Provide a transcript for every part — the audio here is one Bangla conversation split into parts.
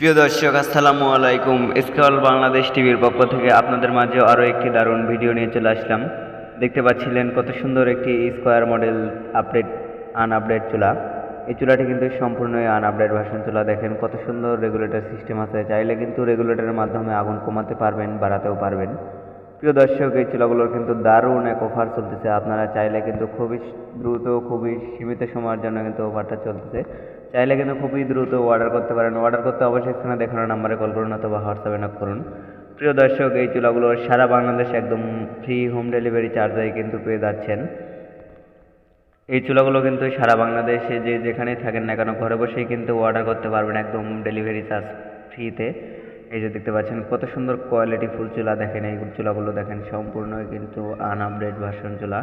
প্রিয় দর্শক, আসসালামু আলাইকুম। স্কল বাংলাদেশ টিভির পক্ষ থেকে আপনাদের মাঝে আরও একটি দারুণ ভিডিও নিয়ে চলে আসলাম। দেখতে পাচ্ছিলেন কত সুন্দর একটি স্কোয়ার মডেল আনআপডেট চুলা। এই চুলাটি কিন্তু সম্পূর্ণই আনআপডেট ভার্সন চুলা। দেখেন কত সুন্দর রেগুলেটর সিস্টেম আছে। চাইলে কিন্তু রেগুলেটরের মাধ্যমে আগুন কমাতে পারবেন, বাড়াতেও পারবেন। প্রিয় দর্শক, এই চুলাগুলোর কিন্তু দারুণ এক অফার চলতেছে। আপনারা চাইলে কিন্তু খুবই দ্রুত, খুবই সীমিত সময়ের জন্য কিন্তু অফারটা চলতেছে। চাইলে কিন্তু খুবই দ্রুত অর্ডার করতে পারেন। অর্ডার করতে অবশ্যই স্ক্রিনে দেখানো নাম্বারে কল করুন অথবা হোয়াটসঅ্যাপে নক করুন। প্রিয় দর্শক, এই চুলাগুলো সারা বাংলাদেশে একদম ফ্রি হোম ডেলিভারি চার্জে কিন্তু পেয়ে যাচ্ছেন। এই চুলাগুলো কিন্তু সারা বাংলাদেশে যে যেখানেই থাকেন না কেন ঘরে বসেই কিন্তু অর্ডার করতে পারবেন একদম ডেলিভারি চার্জ ফ্রিতে। এই যে দেখতে পাচ্ছেন কত সুন্দর কোয়ালিটি ফুল চুলা। দেখেন এই চুলাগুলো দেখেন সম্পূর্ণই কিন্তু আনআপডেট ভার্সন চুলা।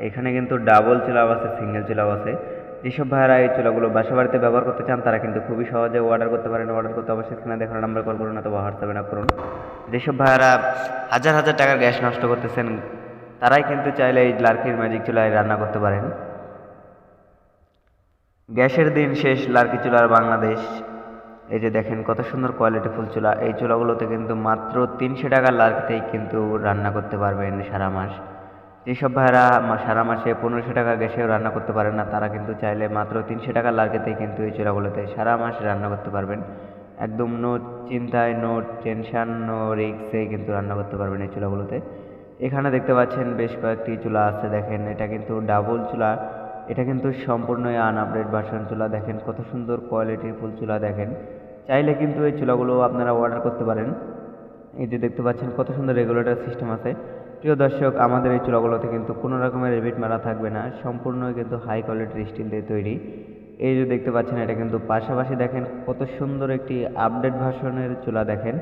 এখানে কিন্তু ডাবল চুলাও আছে, সিঙ্গেল চুলাও আছে। যেসব ভাইয়েরা এই চুলাগুলো বাসা বাড়িতে ব্যবহার করতে চান তারা কিন্তু খুবই সহজে অর্ডার করতে পারেন। অর্ডার করতে অবশ্যই স্ক্রিনে দেখানো নাম্বারে কল করুন অথবা হোয়াটসঅ্যাপে নক করুন। যেসব ভাইয়েরা হাজার হাজার টাকার গ্যাস নষ্ট করতেছেন তারাই কিন্তু চাইলে এই লার্কির ম্যাজিক চুলায় রান্না করতে পারেন। গ্যাসের দিন শেষ, লার্কি চুলার বাংলাদেশ। এই যে দেখেন কত সুন্দর কোয়ালিটি ফুল চুলা। এই চুলাগুলোতে কিন্তু মাত্র 300 টাকার লার্কিতেই কিন্তু রান্না করতে পারবেন সারা মাস। যেসব ভাইরা সারা মাসে 1500 টাকার গ্যাসেও রান্না করতে পারেন না তারা কিন্তু চাইলে মাত্র 300 টাকার লার্কিতেই কিন্তু এই চুলাগুলোতে সারা মাস রান্না করতে পারবেন। একদম নো চিন্তায়, নো টেনশন, নো রিস্কে কিন্তু রান্না করতে পারবেন এই চুলাগুলোতে। এখানে দেখতে পাচ্ছেন বেশ কয়েকটি চুলা আছে। দেখেন এটা কিন্তু ডাবল চুলা। এটা কিন্তু সম্পূর্ণই আনআপডেট ভার্সন চুলা। দেখেন কত সুন্দর কোয়ালিটির ফুল চুলা। দেখেন চাইলে কিন্তু এই চুলাগুলো আপনারা অর্ডার করতে পারেন। এই যে দেখতে পাচ্ছেন কত সুন্দর রেগুলেটর সিস্টেম আছে। প্রিয় দর্শক, আমাদের এই চুলাগুলোতে কিন্তু কোনো রকমের রিপিট মারা থাকবে না। সম্পূর্ণই কিন্তু হাই কোয়ালিটির স্টিল দিয়ে তৈরি। এই যে দেখতে পাচ্ছেন এটা কিন্তু পাশাপাশি দেখেন কত সুন্দর একটি আপডেট ভার্সনের চুলা। দেখেন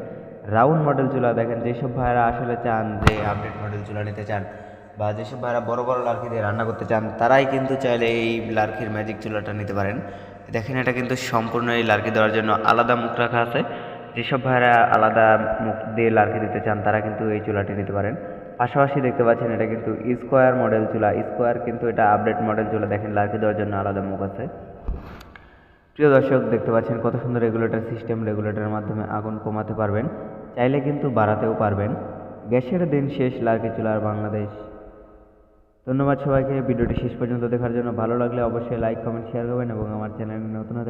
রাউন্ড মডেল চুলা। দেখেন যেসব ভাইরা আসলে চান যে আপডেট মডেল চুলা নিতে চান বা যেসব ভাইরা বড় বড় লার্কি দিয়ে রান্না করতে চান তারাই কিন্তু চাইলে এই লার্কির ম্যাজিক চুলাটা নিতে পারেন। দেখেন এটা কিন্তু সম্পূর্ণ এই লার্কি দেওয়ার জন্য আলাদা মুখ রাখা আছে। যেসব ভাইরা আলাদা মুখ দিয়ে লার্কি দিতে চান তারা কিন্তু এই চুলাটি নিতে পারেন। পাশাপাশি দেখতে পাচ্ছেন এটা কিন্তু স্কোয়ার মডেল চুলা। স্কোয়ার কিন্তু এটা আপডেট মডেল চুলা। দেখেন লার্কি দেওয়ার জন্য আলাদা মুখ আছে। প্রিয় দর্শক, দেখতে পাচ্ছেন কত সুন্দর রেগুলেটর সিস্টেম। রেগুলেটরের মাধ্যমে আগুন কমাতে পারবেন, চাইলে কিন্তু বাড়াতেও পারবেন। গ্যাসের দিন শেষ, লার্কি চুলার বাংলাদেশ। ধন্যবাদ সবাইকে ভিডিওটি শেষ পর্যন্ত দেখার জন্য। ভালো লাগলে অবশ্যই লাইক, কমেন্ট, শেয়ার করবেন এবং আমার চ্যানেল নতুন হতে